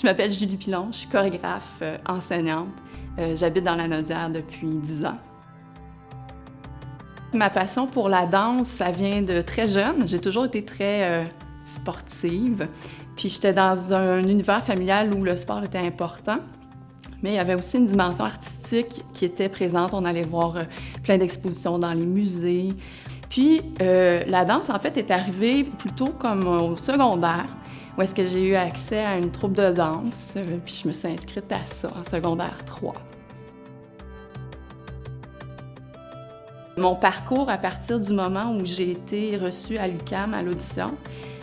Je m'appelle Julie Pilon, je suis chorégraphe, enseignante. J'habite dans la Naudière depuis 10 ans. Ma passion pour la danse, ça vient de très jeune. J'ai toujours été très sportive. Puis j'étais dans un univers familial où le sport était important. Mais il y avait aussi une dimension artistique qui était présente. On allait voir plein d'expositions dans les musées. Puis la danse, en fait, est arrivée plutôt comme au secondaire, où est-ce que j'ai eu accès à une troupe de danse. Puis je me suis inscrite à ça en secondaire 3. Mon parcours, à partir du moment où j'ai été reçue à l'UQAM à l'audition,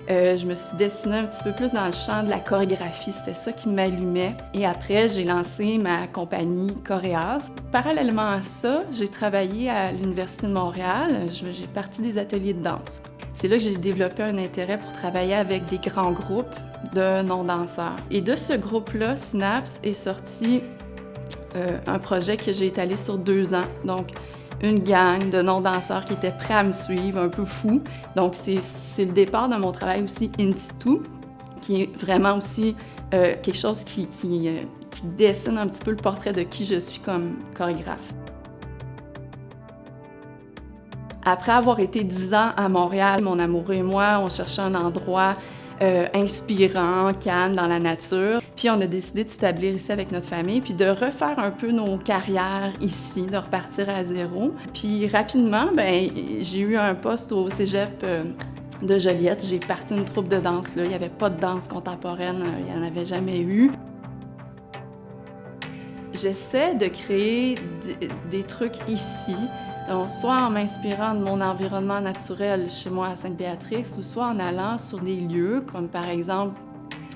je me suis destinée un petit peu plus dans le champ de la chorégraphie. C'était ça qui m'allumait. Et après, j'ai lancé ma compagnie Choréas. Parallèlement à ça, j'ai travaillé à l'Université de Montréal. J'ai parti des ateliers de danse. C'est là que j'ai développé un intérêt pour travailler avec des grands groupes de non-danseurs. Et de ce groupe-là, Synapse, est sorti un projet que j'ai étalé sur 2 ans. Donc, une gang de non-danseurs qui étaient prêts à me suivre, un peu fous. Donc, c'est le départ de mon travail aussi in situ, qui est vraiment aussi quelque chose qui dessine un petit peu le portrait de qui je suis comme chorégraphe. Après avoir été 10 ans à Montréal, mon amoureux et moi, on cherchait un endroit inspirant, calme, dans la nature. Puis on a décidé de s'établir ici avec notre famille, puis de refaire un peu nos carrières ici, de repartir à zéro. Puis rapidement, j'ai eu un poste au cégep de Joliette. J'ai parti une troupe de danse là. Il n'y avait pas de danse contemporaine, il n'y en avait jamais eu. J'essaie de créer des trucs ici, donc soit en m'inspirant de mon environnement naturel chez moi à Sainte-Béatrix, ou soit en allant sur des lieux, comme par exemple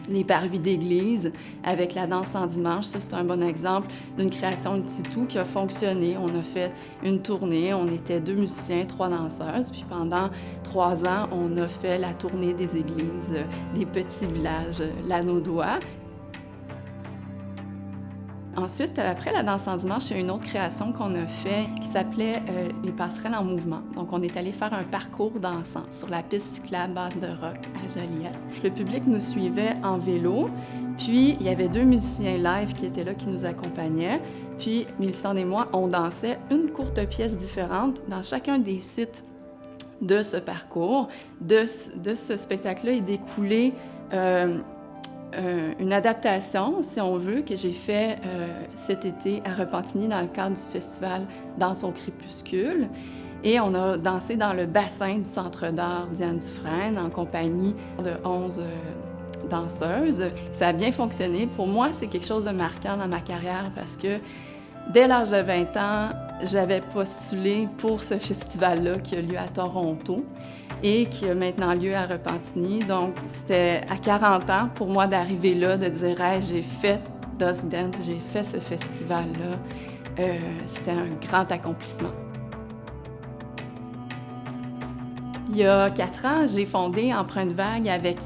les parvis d'église avec la danse en dimanche. Ça, c'est un bon exemple d'une création in situ qui a fonctionné. On a fait une tournée, on était 2 musiciens, 3 danseuses, puis pendant 3 ans, on a fait la tournée des églises, des petits villages, l'Anaudois. Ensuite, après la danse en dimanche, il y a une autre création qu'on a fait qui s'appelait les passerelles en mouvement. Donc, on est allé faire un parcours dansant sur la piste cyclable base de rock à Joliette. Le public nous suivait en vélo, puis il y avait 2 musiciens live qui étaient là, qui nous accompagnaient. Puis, Mélissande et moi, on dansait une courte pièce différente dans chacun des sites de ce parcours. De ce spectacle-là est découlé une adaptation, si on veut, que j'ai fait cet été à Repentigny dans le cadre du festival Danse au crépuscule. Et on a dansé dans le bassin du Centre d'art Diane Dufresne en compagnie de 11 danseuses. Ça a bien fonctionné. Pour moi, c'est quelque chose de marquant dans ma carrière parce que dès l'âge de 20 ans, j'avais postulé pour ce festival-là qui a lieu à Toronto et qui a maintenant lieu à Repentigny. Donc, c'était à 40 ans pour moi d'arriver là, de dire hey, « j'ai fait Dust Dance, j'ai fait ce festival-là ». C'était un grand accomplissement. Il y a 4 ans, j'ai fondé Empreinte Vague avec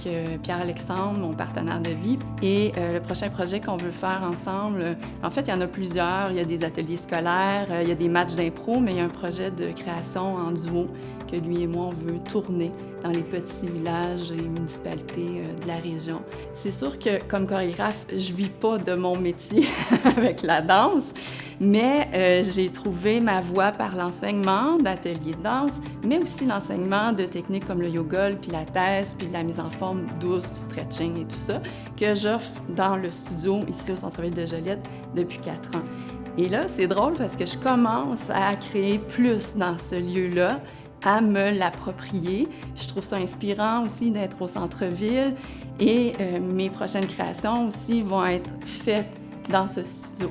Pierre-Alexandre, mon partenaire de vie. Et le prochain projet qu'on veut faire ensemble, en fait, il y en a plusieurs. Il y a des ateliers scolaires, il y a des matchs d'impro, mais il y a un projet de création en duo que lui et moi, on veut tourner dans les petits villages et municipalités de la région. C'est sûr que, comme chorégraphe, je vis pas de mon métier avec la danse, mais j'ai trouvé ma voie par l'enseignement d'ateliers de danse, mais aussi l'enseignement de techniques comme le yoga, le pilates, puis de la mise en forme douce, du stretching et tout ça, que j'offre dans le studio ici au centre-ville de Joliette depuis 4 ans. Et là, c'est drôle parce que je commence à créer plus dans ce lieu-là, à me l'approprier. Je trouve ça inspirant aussi d'être au centre-ville et mes prochaines créations aussi vont être faites dans ce studio.